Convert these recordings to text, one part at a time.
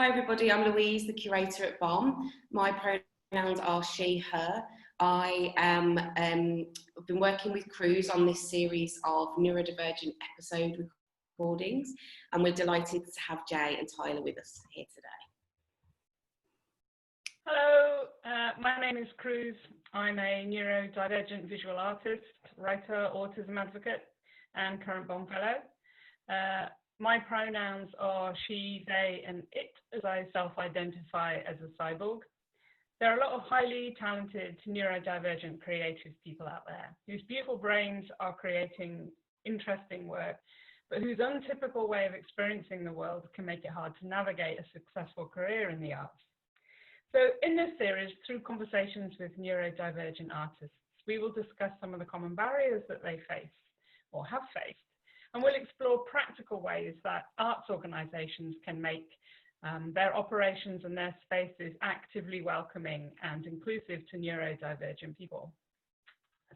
Hi everybody, I'm Louise, the curator at BOM. My pronouns are she, her. I've been working with Kruse on this series of neurodivergent episode recordings, and we're delighted to have Jay and Tyla with us here today. Hello, my name is Kruse. I'm a neurodivergent visual artist, writer, autism advocate, and current BOM Fellow. My pronouns are she, they, and it, as I self-identify as a cyborg. There are a lot of highly talented neurodivergent creative people out there whose beautiful brains are creating interesting work, but whose untypical way of experiencing the world can make it hard to navigate a successful career in the arts. So in this series, through conversations with neurodivergent artists, we will discuss some of the common barriers that they face or have faced, and we'll explore practical ways that arts organisations can make their operations and their spaces actively welcoming and inclusive to neurodivergent people.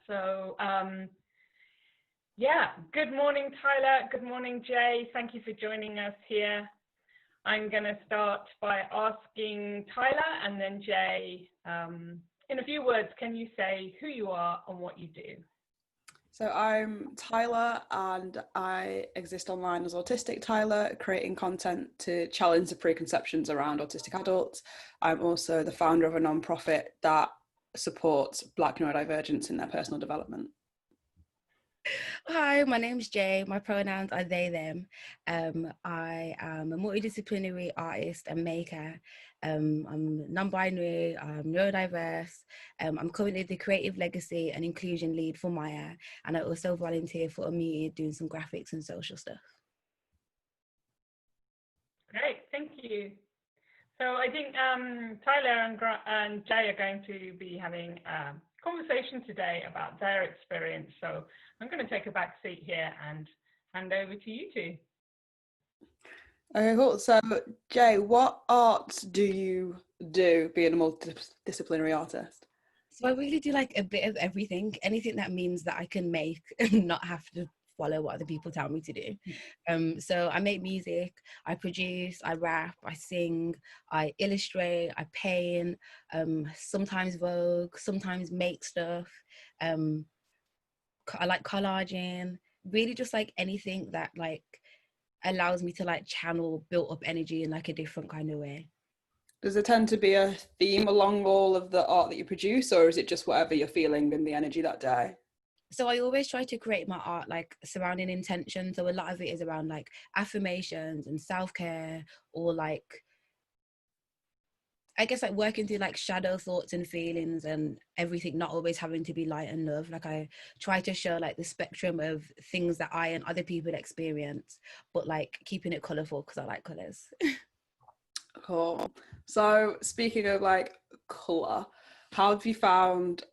So yeah, good morning, Tyla. Good morning, Jay. Thank you for joining us here. I'm going to start by asking Tyla and then Jay, in a few words, can you say who you are and what you do? So I'm Tyla and I exist online as Autistic Tyla, creating content to challenge the preconceptions around autistic adults. I'm also the founder of a non-profit that supports Black neurodivergents in their personal development. Hi, my name's Jay. My pronouns are they, them. I am a multidisciplinary artist and maker. I'm non-binary, I'm neurodiverse. I'm currently the creative legacy and inclusion lead for Maya, and I also volunteer for Unmuted doing some graphics and social stuff. Great, thank you. So I think Tyla and Jay are going to be having a conversation today about their experience. So I'm going to take a back seat here and hand over to you two. Okay, cool. So Jay, what arts do you do being a multidisciplinary artist? So I really do like a bit of everything, anything that means that I can make and not have to follow what other people tell me to do. So I make music, I produce, I rap, I sing, I illustrate, I paint, sometimes Vogue, sometimes make stuff. I like collaging, really just like anything that like allows me to like channel built up energy in like a different kind of way. Does there tend to be a theme along all of the art that you produce, or is it just whatever you're feeling in the energy that day? So I always try to create my art like surrounding intention. So a lot of it is around like affirmations and self-care, or like, I guess like working through like shadow thoughts and feelings and everything not always having to be light and love. Like I try to show like the spectrum of things that I and other people experience, but like keeping it colourful because I like colours. Cool. So speaking of like colour, how have you found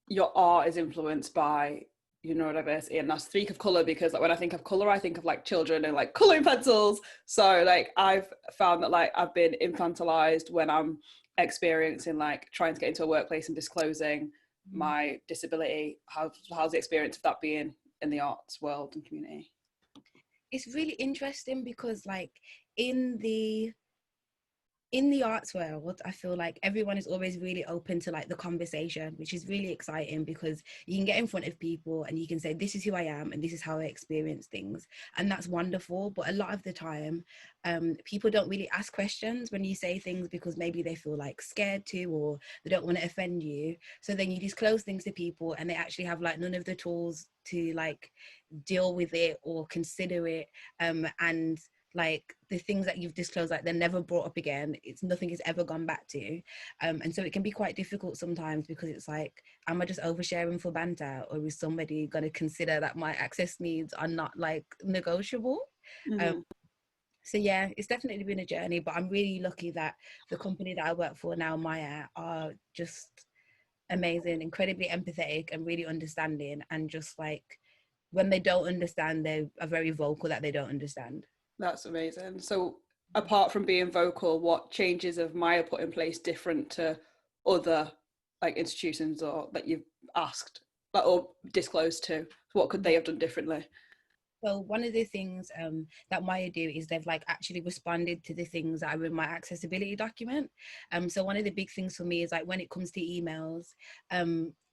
your art is influenced by your neurodiversity? And I speak of colour because like when I think of colour, I think of like children and like colouring pencils. So like I've found that like I've been infantilized when I'm experiencing like trying to get into a workplace and disclosing my disability. How's the experience of that being in the arts world and community? It's really interesting because like in the arts world, I feel like everyone is always really open to like the conversation, which is really exciting because you can get in front of people and you can say, this is who I am and this is how I experience things. And that's wonderful. But a lot of the time, people don't really ask questions when you say things because maybe they feel like scared to, or they don't want to offend you. So then you disclose things to people and they actually have like none of the tools to like deal with it or consider it. And like the things that you've disclosed, like they're never brought up again. Nothing is ever gone back to. And so it can be quite difficult sometimes because it's like, am I just oversharing for banter, or is somebody going to consider that my access needs are not like negotiable? Mm-hmm. So yeah, it's definitely been a journey, but I'm really lucky that the company that I work for now, Maya, are just amazing, incredibly empathetic and really understanding. And just like when they don't understand, they are very vocal that they don't understand. That's amazing. So apart from being vocal, what changes have Maya put in place different to other like institutions or that you've asked or disclosed to? What could they have done differently? So one of the things that Maya do is they've like actually responded to the things that are in my accessibility document. So one of the big things for me is like when it comes to emails,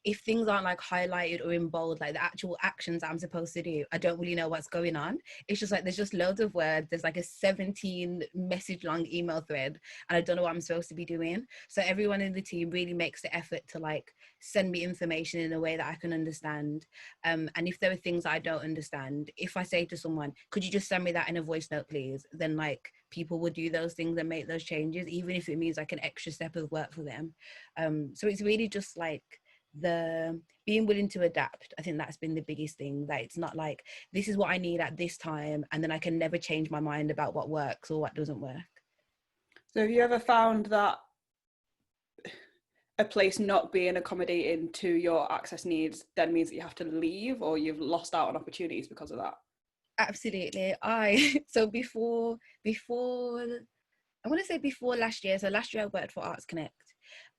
if things aren't like highlighted or in bold, like the actual actions I'm supposed to do, I don't really know what's going on. It's just like there's just loads of words. There's like a 17 message long email thread, and I don't know what I'm supposed to be doing. So everyone in the team really makes the effort to like send me information in a way that I can understand. And if there are things I don't understand, if I say to someone, could you just send me that in a voice note, please? Then like people will do those things and make those changes, even if it means like an extra step of work for them. So it's really just like the being willing to adapt. I think that's been the biggest thing, that it's not like this is what I need at this time and then I can never change my mind about what works or what doesn't work. So have you ever found that a place not being accommodating to your access needs then means that you have to leave, or you've lost out on opportunities because of that? Absolutely. So before I want to say before last year, so last year I worked for Arts Connect.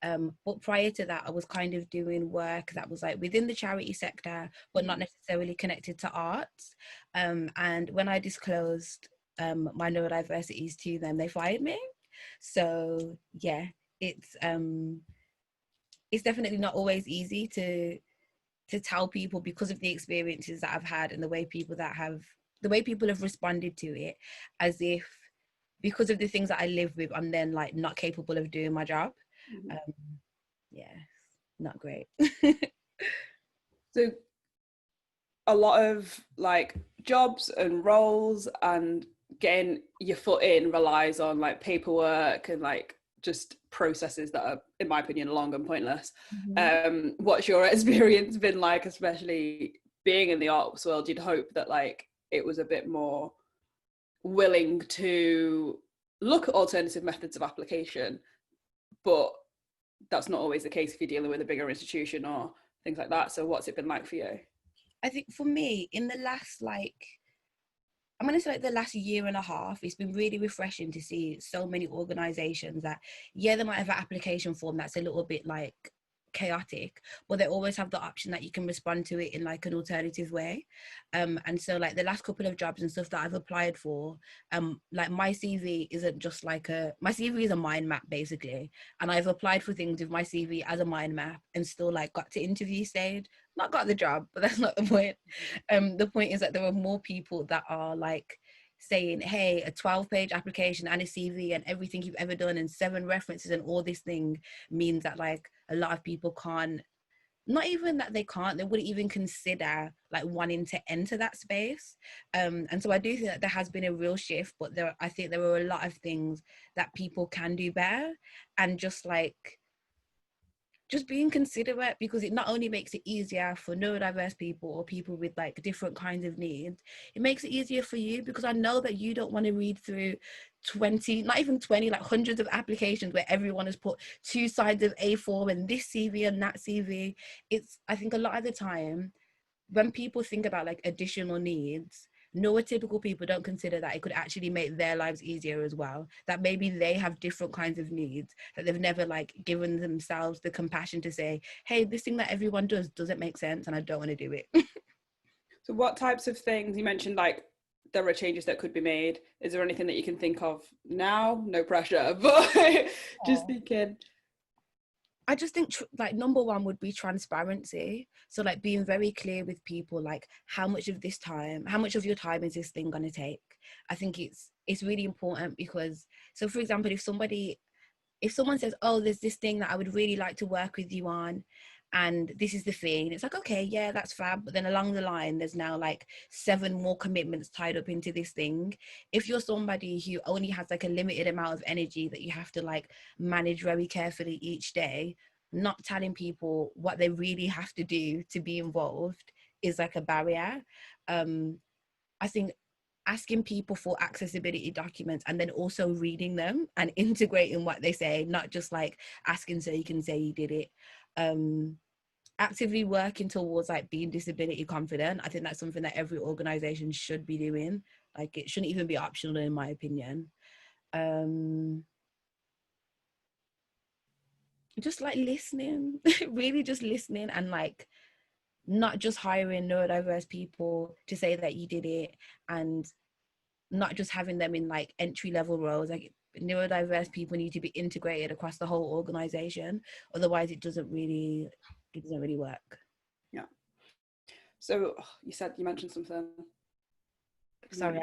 But prior to that, I was kind of doing work that was like within the charity sector, but not necessarily connected to arts. And when I disclosed my neurodiversities to them, they fired me. So yeah, it's definitely not always easy to tell people, because of the experiences that I've had and the way people have responded to it, as if because of the things that I live with, I'm then like not capable of doing my job. Yeah, not great. So a lot of like jobs and roles and getting your foot in relies on like paperwork and like just processes that are, in my opinion, long and pointless. What's your experience been like, especially being in the arts world? You'd hope that like it was a bit more willing to look at alternative methods of application, but that's not always the case if you're dealing with a bigger institution or things like that. So what's it been like for you? I think for me, in the last I'm going to say like the last year and a half, it's been really refreshing to see so many organizations that, yeah, they might have an application form that's a little bit like chaotic, but they always have the option that you can respond to it in like an alternative way. And so like the last couple of jobs and stuff that I've applied for, like my CV isn't just like my CV is a mind map basically, and I've applied for things with my CV as a mind map and still like got to interview stage, not got the job, but that's not the point. The point is that there are more people that are like saying, hey, a 12-page application and a CV and everything you've ever done and 7 references and all this thing means that like a lot of people can't, not even that they can't, they wouldn't even consider like wanting to enter that space. And so I do think that there has been a real shift, but I think there are a lot of things that people can do better, and just being considerate, because it not only makes it easier for neurodiverse people or people with like different kinds of needs, it makes it easier for you, because I know that you don't want to read through 20, not even 20, like hundreds of applications where everyone has put 2 sides of A4 and this CV and that CV. I think a lot of the time when people think about like additional needs, neurotypical people don't consider that it could actually make their lives easier as well, that maybe they have different kinds of needs that they've never like given themselves the compassion to say, hey, this thing that everyone does doesn't make sense and I don't want to do it. So what types of things, you mentioned like there are changes that could be made. Is there anything that you can think of now? No pressure, but just thinking. I just think like number one would be transparency. So like being very clear with people, like how much of your time is this thing going to take? I think it's really important, because so for example, if someone says, oh, there's this thing that I would really like to work with you on, and this is the thing, it's like, okay, yeah, that's fab, but then along the line there's now like 7 more commitments tied up into this thing. If you're somebody who only has like a limited amount of energy that you have to like manage very carefully each day, not telling people what they really have to do to be involved is like a barrier. I think asking people for accessibility documents and then also reading them and integrating what they say, not just like asking so you can say you did it. Actively working towards like being disability confident. I think that's something that every organization should be doing. Like it shouldn't even be optional in my opinion. Just like listening, really just listening, and like not just hiring neurodiverse people to say that you did it, and not just having them in like entry level roles. Like neurodiverse people need to be integrated across the whole organization, otherwise it doesn't really work. Yeah. So you mentioned something. Sorry,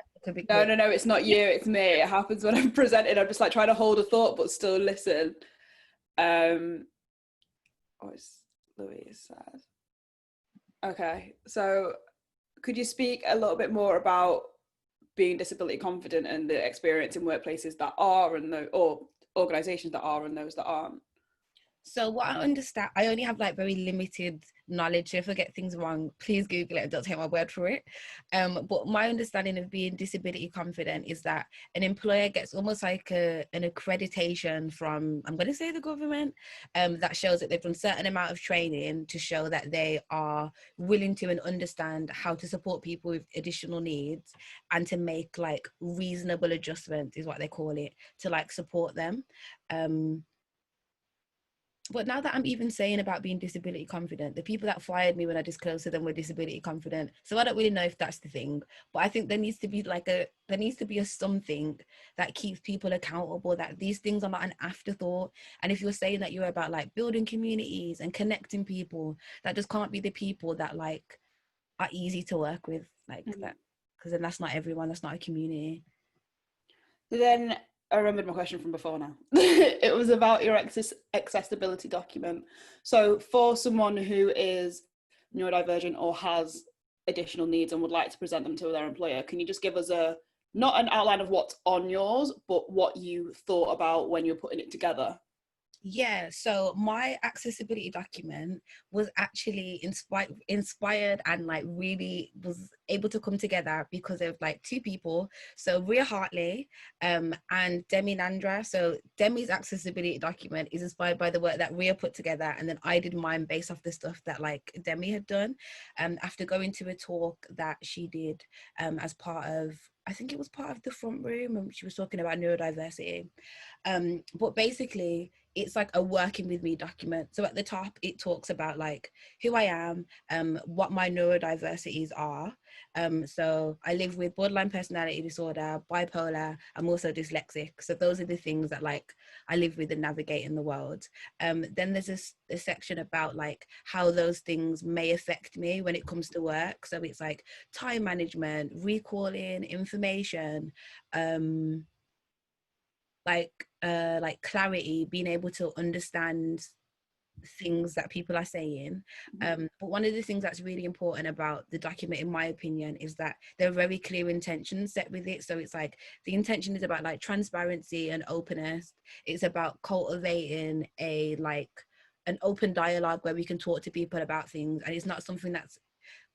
No, it's not you, it's me. It happens when I'm presenting. I'm just like trying to hold a thought but still listen. What's Louise said? Okay, so could you speak a little bit more about being disability confident and the experience in workplaces that are or organisations that are and those that aren't? So what I understand, I only have like very limited knowledge. So if I get things wrong, please Google it. Don't take my word for it. But my understanding of being disability confident is that an employer gets almost like an accreditation from, I'm going to say the government, that shows that they've done a certain amount of training to show that they are willing to and understand how to support people with additional needs, and to make like reasonable adjustments is what they call it, to like support them. But now that I'm even saying about being disability confident, the people that fired me when I disclosed to them were disability confident. So I don't really know if that's the thing, but I think there needs to be a something that keeps people accountable, that these things are not an afterthought. And if you're saying that you're about like building communities and connecting people, that just can't be the people that like are easy to work with, like that, because then that's not everyone, that's not a community. Then I remembered my question from before now. It was about your accessibility document. So for someone who is neurodivergent or has additional needs and would like to present them to their employer, can you just give us not an outline of what's on yours, but what you thought about when you were putting it together? Yeah, so my accessibility document was actually inspired and like really was able to come together because of like two people. So Ria Hartley and Demi Nandra. So Demi's accessibility document is inspired by the work that Ria put together, and then I did mine based off the stuff that like Demi had done after going to a talk that she did as part of, I think it was part of the front room, and she was talking about neurodiversity. But basically it's like a working with me document. So at the top it talks about like who I am, what my neurodiversities are. So I live with borderline personality disorder, bipolar, I'm also dyslexic. So those are the things that like I live with and navigate in the world. Then there's a section about like how those things may affect me when it comes to work. So it's like time management, recalling information, like clarity, being able to understand things that people are saying. But one of the things that's really important about the document, in my opinion, is that there are very clear intentions set with it. So it's like the intention is about like transparency and openness. It's about cultivating an open dialogue where we can talk to people about things, and it's not something that's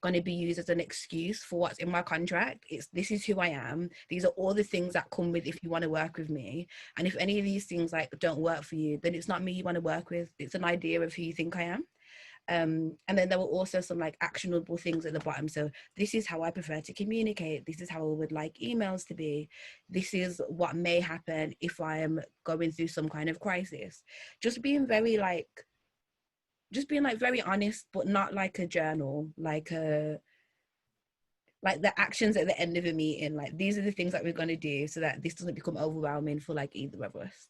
going to be used as an excuse for what's in my contract. This is who I am. These are all the things that come with if you want to work with me. And if any of these things like don't work for you, then it's not me you want to work with. It's an idea of who you think I am. And then there were also some like actionable things at the bottom. So this is how I prefer to communicate. This is how I would like emails to be. This is what may happen if I am going through some kind of crisis. Just being very very honest, but not like a journal, like the actions at the end of a meeting. Like these are the things that we're going to do so that this doesn't become overwhelming for like either of us.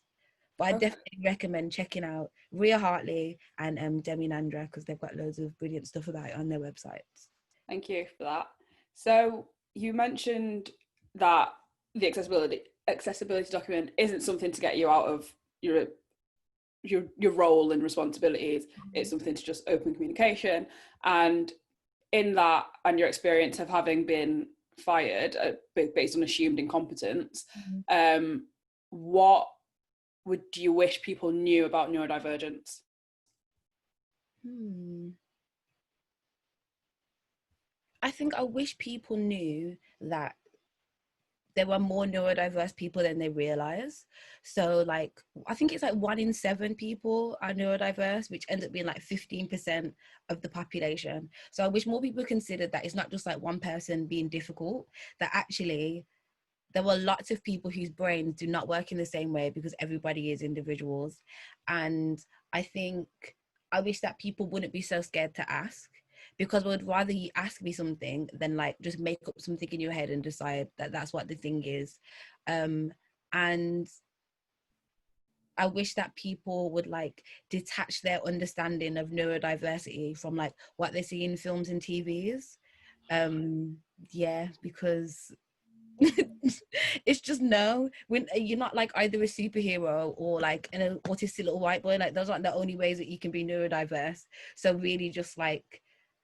But I definitely recommend checking out Ria Hartley and Demi Nandra, because they've got loads of brilliant stuff about it on their websites. Thank you for that. So you mentioned that the accessibility document isn't something to get you out of your role and responsibilities. It's something to just open communication. And in that, and your experience of having been fired based on assumed incompetence, what would you wish people knew about neurodivergence? I think I wish people knew that there were more neurodiverse people than they realize. So like, I think it's like 1 in 7 people are neurodiverse, which ends up being like 15% of the population. So I wish more people considered that it's not just like one person being difficult, that actually there were lots of people whose brains do not work in the same way because everybody is individuals. And I think I wish that people wouldn't be so scared to ask, because I would rather you ask me something than like just make up something in your head and decide that that's what the thing is. And I wish that people would like detach their understanding of neurodiversity from like what they see in films and TVs. Yeah, because it's just no, when you're not like either a superhero or like an autistic little white boy, like those aren't the only ways that you can be neurodiverse. So really just like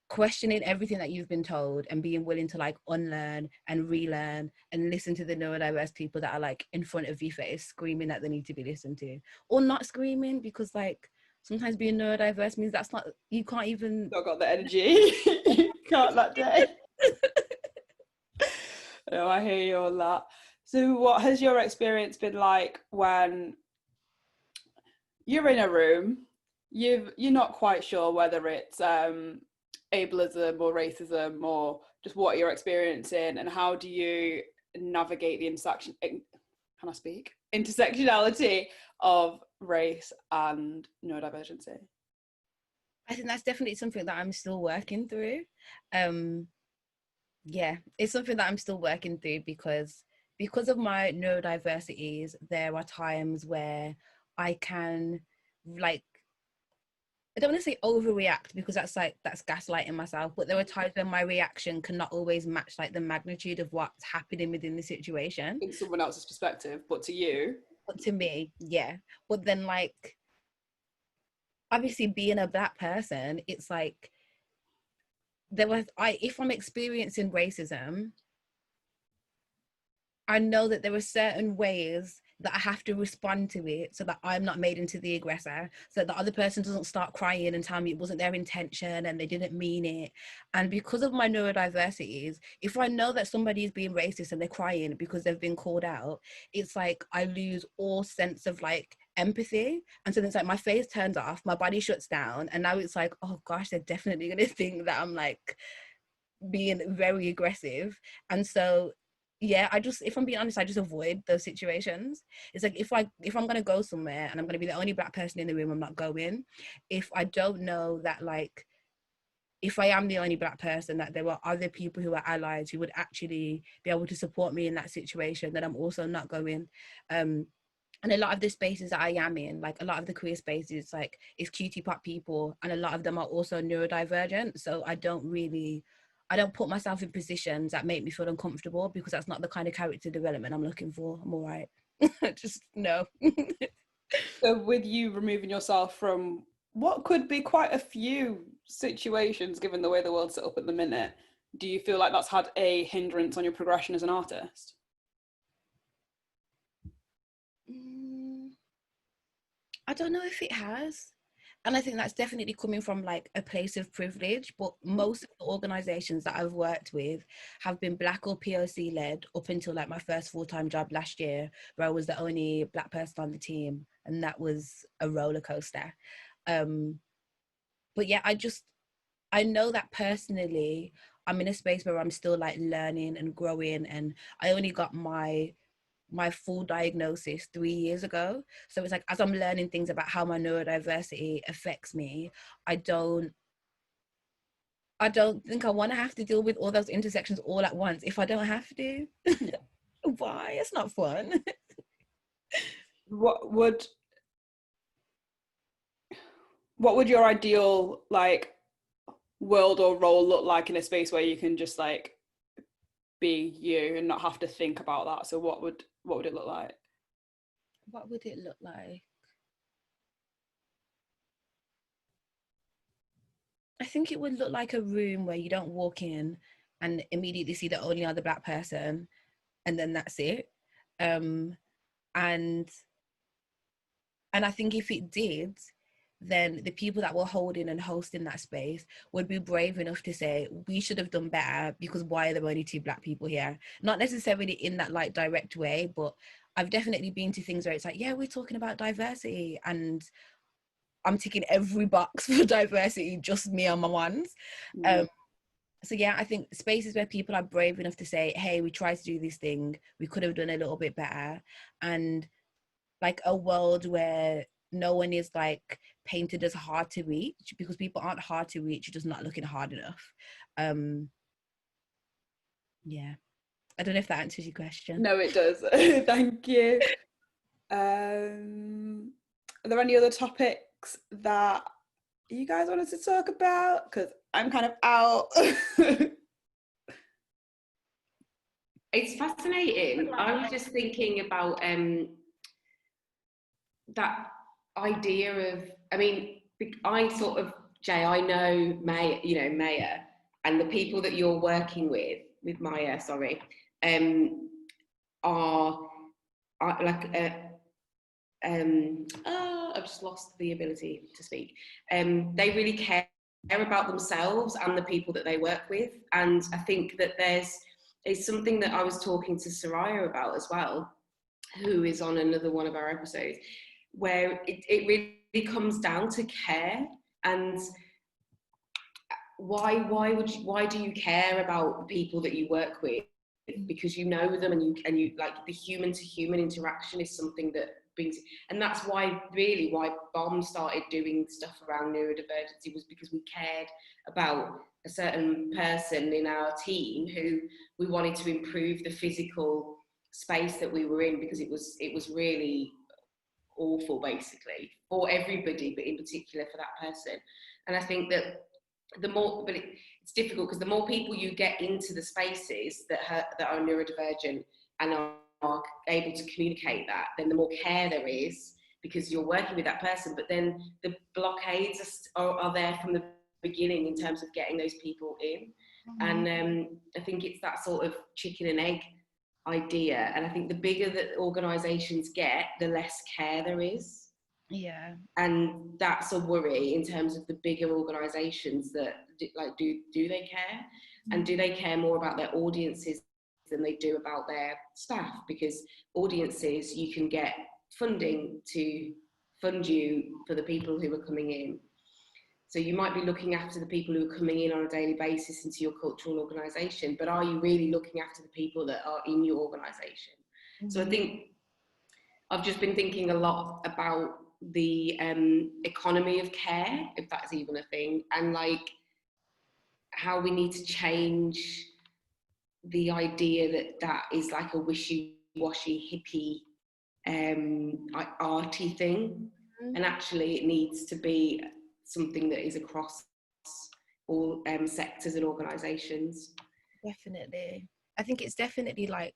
questioning everything that you've been told and being willing to like unlearn and relearn and listen to the neurodiverse people that are like in front of your face screaming that they need to be listened to, or not screaming, because like sometimes being neurodiverse means that's not, you can't even, Not got the energy. You can't that day. No, I hear you on that. So what has your experience been like when you're in a room, you're not quite sure whether it's ableism or racism or just what you're experiencing, and how do you navigate the intersectionality of race and neurodivergency? I think that's definitely something that I'm still working through. Yeah, it's something that I'm still working through because of my neurodiversities, there are times where I can like, I don't want to say overreact because that's gaslighting myself, but there are times when my reaction cannot always match like the magnitude of what's happening within the situation. In someone else's perspective, but to you. But to me, yeah. But then like, obviously being a Black person, it's like, if I'm experiencing racism, I know that there are certain ways that I have to respond to it so that I'm not made into the aggressor, so that the other person doesn't start crying and tell me it wasn't their intention and they didn't mean it. And because of my neurodiversities, if I know that somebody is being racist and they're crying because they've been called out, it's like I lose all sense of like empathy. And so it's like my face turns off, my body shuts down, and now it's like, oh gosh, they're definitely gonna think that I'm like being very aggressive. And so yeah, if I'm being honest, I just avoid those situations. It's like if I'm gonna go somewhere and I'm gonna be the only Black person in the room, I'm not going. If I don't know that, like, if I am the only Black person, that there are other people who are allies who would actually be able to support me in that situation, then I'm also not going. And a lot of the spaces that I am in, like a lot of the queer spaces, like it's cutie pop people, and a lot of them are also neurodivergent. So I don't put myself in positions that make me feel uncomfortable, because that's not the kind of character development I'm looking for. I'm all right. Just no. So with you removing yourself from what could be quite a few situations, given the way the world's set up at the minute, do you feel like that's had a hindrance on your progression as an artist? I don't know if it has. And I think that's definitely coming from like a place of privilege, but most of the organizations that I've worked with have been Black or POC led up until like my first full-time job last year, where I was the only Black person on the team, and that was a roller coaster. But yeah, I know that personally I'm in a space where I'm still like learning and growing, and I only got my full diagnosis 3 years ago. So it's like, as I'm learning things about how my neurodiversity affects me, I don't think I want to have to deal with all those intersections all at once if I don't have to. Why? It's not fun. What would your ideal like world or role look like in a space where you can just like be you and not have to think about that? So what would it look like? What would it look like? I think it would look like a room where you don't walk in and immediately see the only other Black person, and then that's it. And I think if it did, then the people that were holding and hosting that space would be brave enough to say, we should have done better, because why are there only 2 Black people here? Not necessarily in that like direct way, but I've definitely been to things where it's like, yeah, we're talking about diversity and I'm ticking every box for diversity, just me on my ones. So yeah, I think spaces where people are brave enough to say, hey, we tried to do this thing, we could have done a little bit better. And like a world where no one is like painted as hard to reach, because people aren't hard to reach, you're just not looking hard enough. Yeah, I don't know if that answers your question. No, it does. Thank you. Are there any other topics that you guys wanted to talk about? Because I'm kind of out. It's fascinating. I was just thinking about that idea of, I mean, I sort of, Jay, I know Maya, and the people that you're working with Maya, sorry, are like, I've just lost the ability to speak. They really care about themselves and the people that they work with. And I think that it's something that I was talking to Soraya about as well, who is on another one of our episodes, where it really comes down to care. And why do you care about the people that you work with? Because you know them, and you like, the human to human interaction is something that brings, and that's why BOM started doing stuff around neurodivergency, was because we cared about a certain person in our team who we wanted to improve the physical space that we were in, because it was really awful, basically, for everybody, but in particular for that person. And I think that it's difficult, because the more people you get into the spaces that are neurodivergent and are able to communicate that, then the more care there is, because you're working with that person. But then the blockades are there from the beginning in terms of getting those people in. And I think it's that sort of chicken and egg idea. And I think the bigger that organisations get, the less care there is. Yeah. And that's a worry in terms of the bigger organisations, that like, do they care? And do they care more about their audiences than they do about their staff? Because audiences, you can get funding to fund you for the people who are coming in. So you might be looking after the people who are coming in on a daily basis into your cultural organisation, but are you really looking after the people that are in your organisation? So I think I've just been thinking a lot about the economy of care, if that's even a thing, and like how we need to change the idea that is like a wishy-washy hippie arty thing, and actually it needs to be something that is across all sectors and organisations. Definitely. I think it's definitely like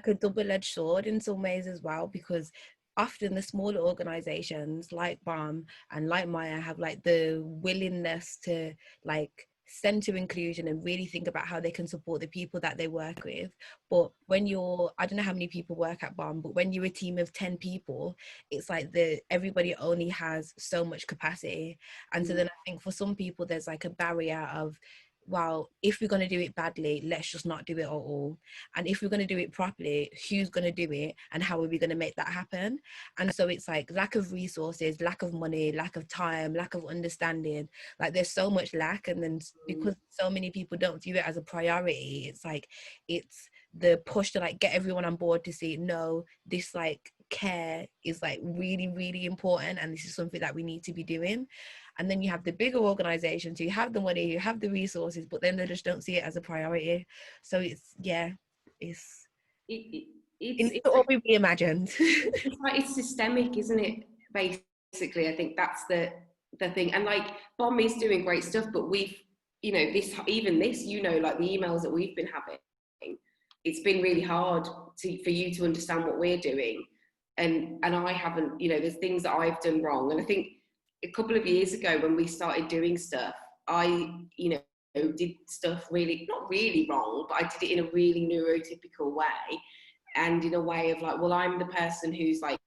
a double-edged sword in some ways as well, because often the smaller organizations like BOM and like Maya have like the willingness to like center inclusion and really think about how they can support the people that they work with. But when I don't know how many people work at BOM, but when you're a team of 10 people, it's like everybody only has so much capacity. And so then I think for some people there's like a barrier of, well, if we're going to do it badly, let's just not do it at all. And if we're going to do it properly, who's going to do it and how are we going to make that happen? And so it's like lack of resources, lack of money, lack of time, lack of understanding. Like there's so much lack. And then because so many people don't view it as a priority, it's like it's the push to like get everyone on board to see, no, this like care is like really, really important, and this is something that we need to be doing. And then you have the bigger organizations who have the money, who have the resources, but then they just don't see it as a priority. So it's all be reimagined. It's systemic, isn't it? Basically, I think that's the thing. And like BOM is doing great stuff, but we've, like the emails that we've been having, it's been really hard for you to understand what we're doing. And I haven't, there's things that I've done wrong. And I think a couple of years ago when we started doing stuff, I, did stuff really, not really wrong, but I did it in a really neurotypical way. And in a way of like, well, I'm the person who's like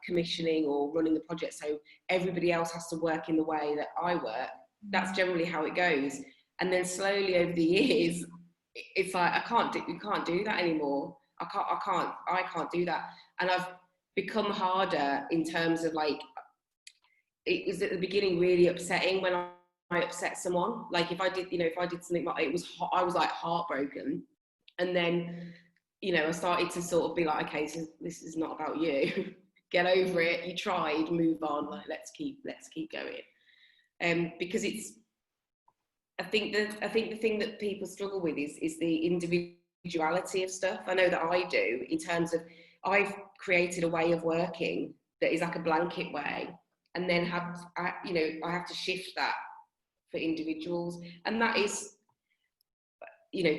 commissioning or running the project, so everybody else has to work in the way that I work. That's generally how it goes. And then slowly over the years, it's like, you can't do that anymore. I can't do that. And I've become harder in terms of like, it was at the beginning really upsetting when I upset someone. Like if I did something, I was like heartbroken. And then, I started to sort of be like, okay, so this is not about you. get over it, you tried, move on, like let's keep going. Because it's, I think the thing that people struggle with is the individuality of stuff. I know that I do, in terms of, I've created a way of working that is like a blanket way, and then I have to shift that for individuals, and that is,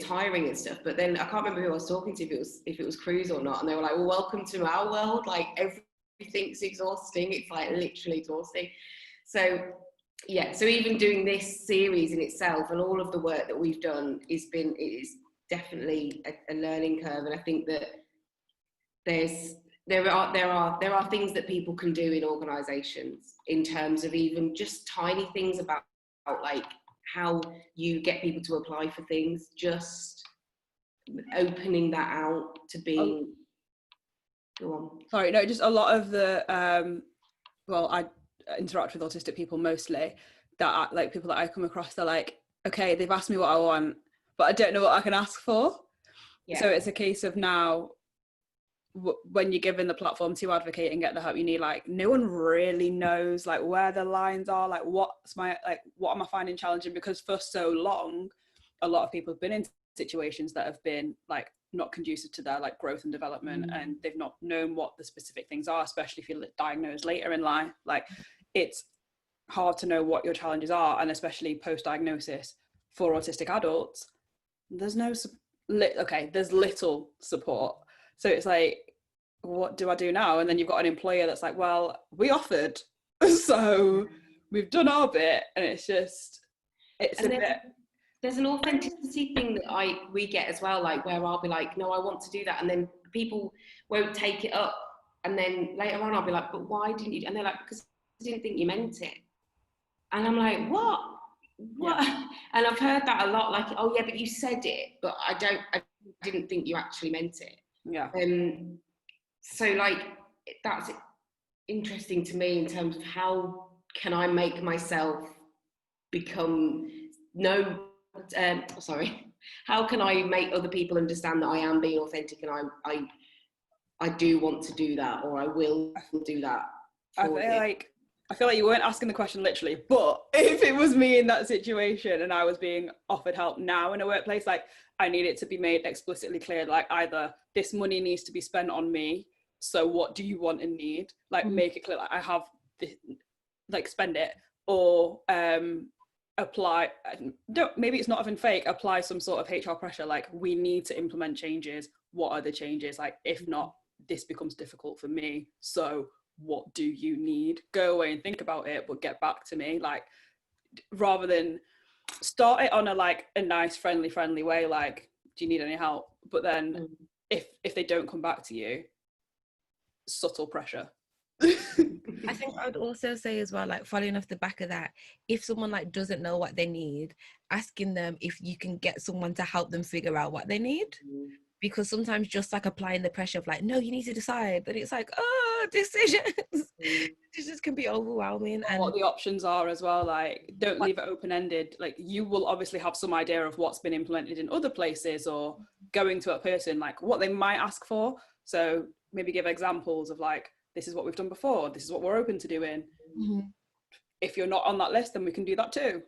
tiring and stuff. But then I can't remember who I was talking to, if it was Kruse or not, and they were like, well, welcome to our world, like everything's exhausting, it's like literally exhausting. So yeah, so even doing this series in itself and all of the work that we've done it is definitely a learning curve, and I think that there are things that people can do in organisations in terms of even just tiny things about like how you get people to apply for things, just opening that out to being. Go on. Sorry, no, just a lot of the I interact with autistic people mostly, that like people that I come across, they're like, okay, they've asked me what I want, but I don't know what I can ask for. Yeah. So it's a case of now, when you're given the platform to advocate and get the help you need, like no one really knows like where the lines are, like what am I finding challenging, because for so long a lot of people have been in situations that have been like not conducive to their like growth and development, and they've not known what the specific things are, especially if you're diagnosed later in life. Like it's hard to know what your challenges are, and especially post-diagnosis for autistic adults, there's little support. So it's like, what do I do now? And then you've got an employer that's like, well, we offered, so we've done our bit. And it's there's an authenticity thing that we get as well, like where I'll be like, no, I want to do that, and then people won't take it up, and then later on I'll be like, but why didn't you? And they're like, because I didn't think you meant it. And I'm like, what? Yeah. And I've heard that a lot, like, oh yeah, but you said it, but I didn't think you actually meant it. Yeah. So like that's interesting to me in terms of how can I make myself become how can I make other people understand that I am being authentic, and I do want to do that, or I will do that. I feel like you weren't asking the question literally, but if it was me in that situation and I was being offered help now in a workplace, like I need it to be made explicitly clear, like either this money needs to be spent on me, so what do you want and need, like make it clear, like I have this, like spend it, or apply, maybe it's not even fake, apply some sort of HR pressure, like we need to implement changes, what are the changes, like if not this becomes difficult for me, so what do you need? Go away and think about it, but get back to me. Like rather than start it on a nice friendly way, like do you need any help, but then if they don't come back to you, subtle pressure. I think I would also say as well, like following off the back of that, if someone like doesn't know what they need, asking them if you can get someone to help them figure out what they need. Because sometimes just like applying the pressure of like, no, you need to decide, but it's like, oh, decisions can be overwhelming. And what the options are as well, like don't leave it open-ended. Like you will obviously have some idea of what's been implemented in other places, or going to a person, like what they might ask for. So maybe give examples of like, this is what we've done before, this is what we're open to doing. If you're not on that list, then we can do that too.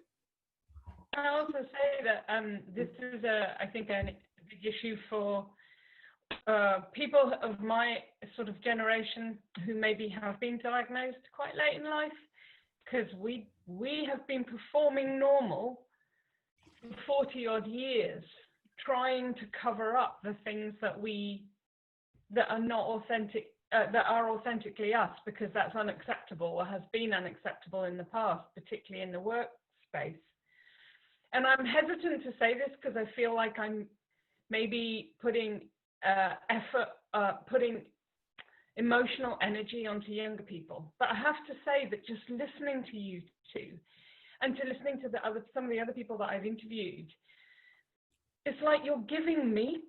I also say that this is I think a big issue for people of my sort of generation who maybe have been diagnosed quite late in life, because we have been performing normal for 40 odd years, trying to cover up the things that are not authentic, that are authentically us, because that's unacceptable or has been unacceptable in the past, particularly in the workspace. And I'm hesitant to say this because I feel like I'm maybe putting putting emotional energy onto younger people. But I have to say that just listening to you two, and to listening to some of the other people that I've interviewed, it's like you're giving me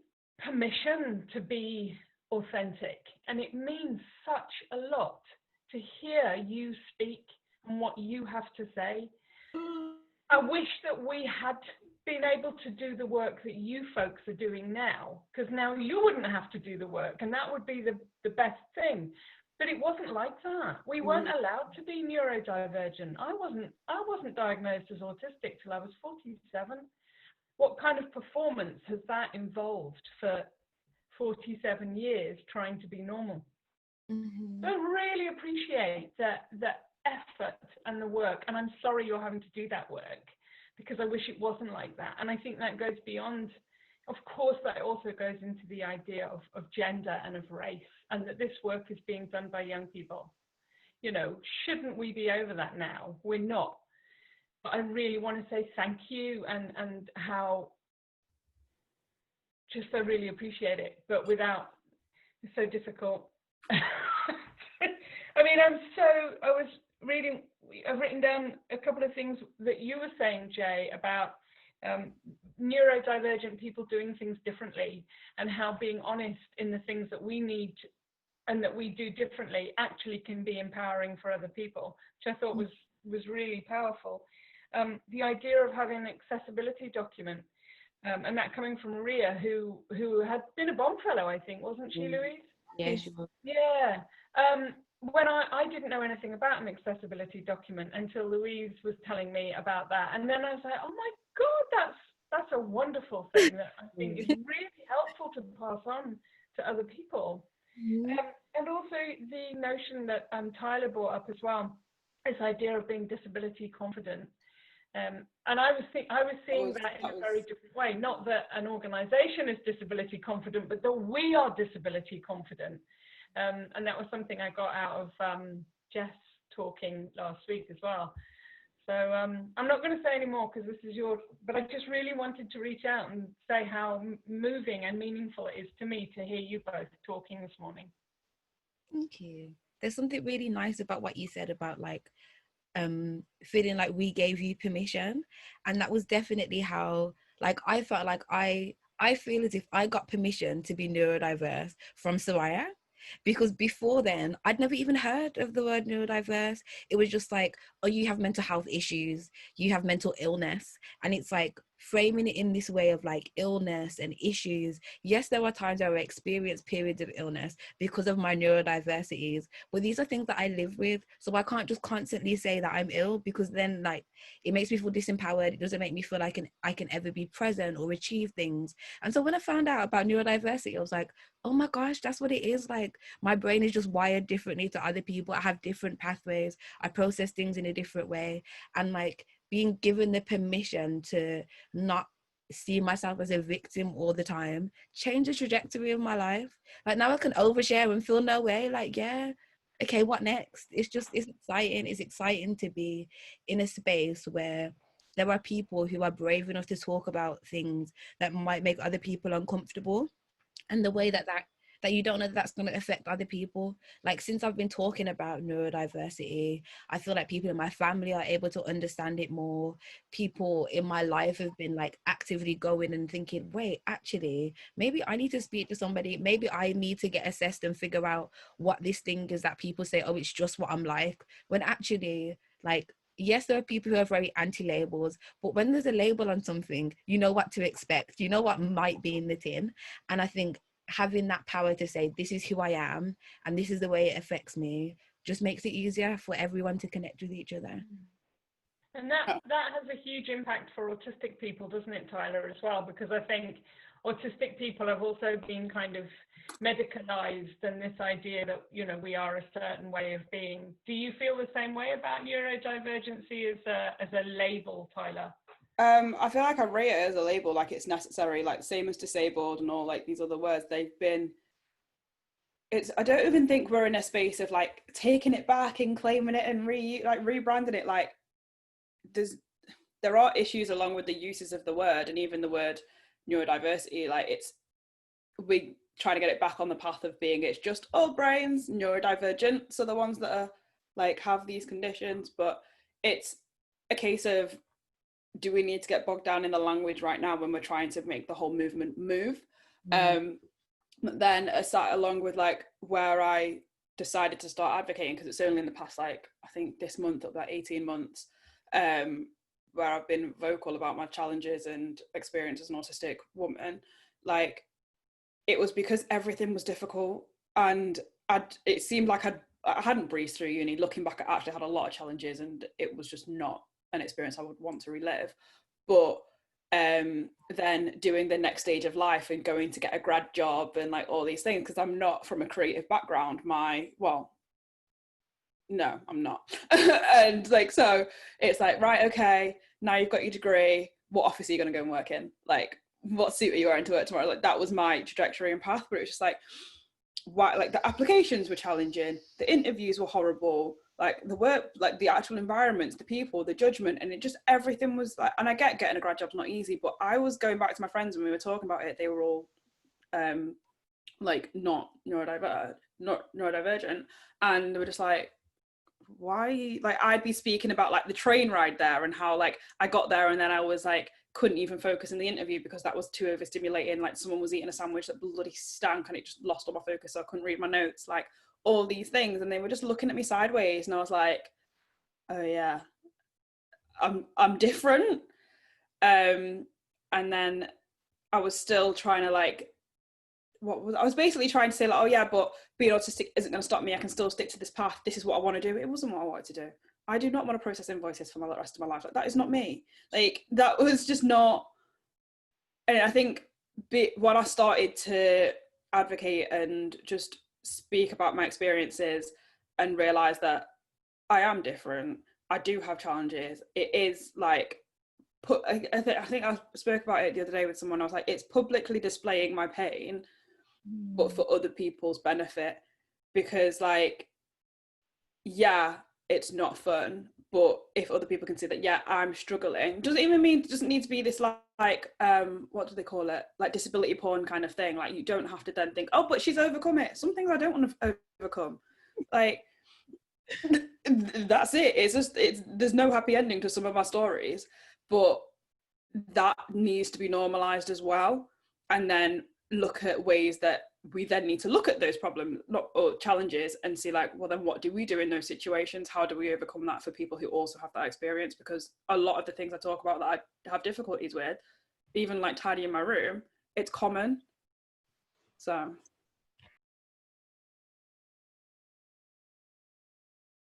permission to be authentic. And it means such a lot to hear you speak and what you have to say. I wish that we had been able to do the work that you folks are doing now, because now you wouldn't have to do the work, and that would be the best thing. But it wasn't like that. We weren't allowed to be neurodivergent. I wasn't diagnosed as autistic till I was 47. What kind of performance has that involved for 47 years trying to be normal? I really appreciate the effort and the work, and I'm sorry you're having to do that work, because I wish it wasn't like that. And I think that goes beyond, of course, that also goes into the idea of gender and of race, and that this work is being done by young people. You know, shouldn't we be over that now? We're not. But I really want to say thank you, and how just I really appreciate it, but without, it's so difficult. I mean, I've written down a couple of things that you were saying, Jay, about neurodivergent people doing things differently, and how being honest in the things that we need and that we do differently actually can be empowering for other people, which I thought was really powerful. The idea of having an accessibility document, and that coming from Maria, who had been a BOM Fellow, I think, wasn't she, Louise? Yeah, she was. Yeah. When I didn't know anything about an accessibility document until Louise was telling me about that, and then I was like, oh my God, that's a wonderful thing that I think is really helpful to pass on to other people. And also the notion that Tyla brought up as well, this idea of being disability confident. And I was seeing that in a very different way. Not that an organisation is disability confident, but that we are disability confident. And that was something I got out of Jess talking last week as well. So I'm not going to say any more because this is yours, but I just really wanted to reach out and say how moving and meaningful it is to me to hear you both talking this morning. Thank you. There's something really nice about what you said about like feeling like we gave you permission, and that was definitely how like I felt. Like I feel as if I got permission to be neurodiverse from Soraya, because before then I'd never even heard of the word neurodiverse. It was just like, oh, you have mental health issues, you have mental illness, and it's like framing it in this way of like illness and issues. Yes, there were times where I experienced periods of illness because of my neurodiversities, but these are things that I live with, so I can't just constantly say that I'm ill, because then like it makes me feel disempowered. It doesn't make me feel like I can ever be present or achieve things. And so when I found out about neurodiversity, I was like, oh my gosh, that's what it is. Like my brain is just wired differently to other people. I have different pathways, I process things in a different way, and like being given the permission to not see myself as a victim all the time changed the trajectory of my life. Like now I can overshare and feel no way. Like, yeah, okay, what next? It's exciting. It's exciting to be in a space where there are people who are brave enough to talk about things that might make other people uncomfortable, and the way that you don't know that's going to affect other people. Like since I've been talking about neurodiversity, I feel like people in my family are able to understand it more. People in my life have been like actively going and thinking, wait, actually, maybe I need to speak to somebody. Maybe I need to get assessed and figure out what this thing is that people say, oh, it's just what I'm like. When actually, like, yes, there are people who are very anti-labels, but when there's a label on something, you know what to expect. You know what might be in the tin. And I think having that power to say, this is who I am and this is the way it affects me, just makes it easier for everyone to connect with each other. And that has a huge impact for autistic people, doesn't it, Tyla, as well? Because I think autistic people have also been kind of medicalized, and this idea that, you know, we are a certain way of being. Do you feel the same way about neurodivergency as a label, Tyla? I feel like I rate it as a label, like it's necessary, like same as disabled and all like these other words. I don't even think we're in a space of like taking it back and claiming it and rebranding it. Like there are issues along with the uses of the word, and even the word neurodiversity, like we trying to get it back on the path of being, it's just all brains, neurodivergent, so the ones that are like have these conditions. But it's a case of, do we need to get bogged down in the language right now when we're trying to make the whole movement move? But then along with like where I decided to start advocating, because it's only in the past, like I think this month, about 18 months, where I've been vocal about my challenges and experience as an autistic woman. Like it was because everything was difficult, and it seemed like I'd I hadn't breezed through uni. Looking back, I actually had a lot of challenges, and it was just not an experience I would want to relive. But then doing the next stage of life and going to get a grad job and like all these things, because I'm not from a creative background. No, I'm not. And like, so it's like, right, okay, now you've got your degree, what office are you going to go and work in? Like, what suit are you wearing to work tomorrow? Like, that was my trajectory and path. But it was just like, why? Like, the applications were challenging, the interviews were horrible, like the work, like the actual environments, the people, the judgment, and it just, everything was like, and I get getting a grad job's not easy, but I was going back to my friends when we were talking about it, they were all like not neurodivergent, and they were just like, why? Like, I'd be speaking about like the train ride there and how like I got there and then I was like couldn't even focus in the interview because that was too overstimulating. Like, someone was eating a sandwich that bloody stank and it just lost all my focus, so I couldn't read my notes, like all these things, and they were just looking at me sideways, and I was like, oh yeah, I'm different. And then I was still trying to like, I was basically trying to say like, oh yeah, but being autistic isn't going to stop me, I can still stick to this path, this is what I want to do. It wasn't what I wanted to do. I do not want to process invoices for the rest of my life. Like, that is not me. Like, that was just not. And I think when I started to advocate and just speak about my experiences and realize that I am different, I do have challenges, it is like, I think I spoke about it the other day with someone. I was like, it's publicly displaying my pain, but for other people's benefit, because like, yeah, it's not fun, but if other people can see that, yeah, I'm struggling, doesn't need to be this like what do they call it, like disability porn kind of thing. Like, you don't have to then think, oh, but she's overcome it. Some things I don't want to overcome. Like, that's it. It's just, there's no happy ending to some of my stories, but that needs to be normalized as well, and then look at ways that we then need to look at those problems or challenges and see like, well, then what do we do in those situations? How do we overcome that for people who also have that experience? Because a lot of the things I talk about that I have difficulties with, even like tidying my room, it's common. So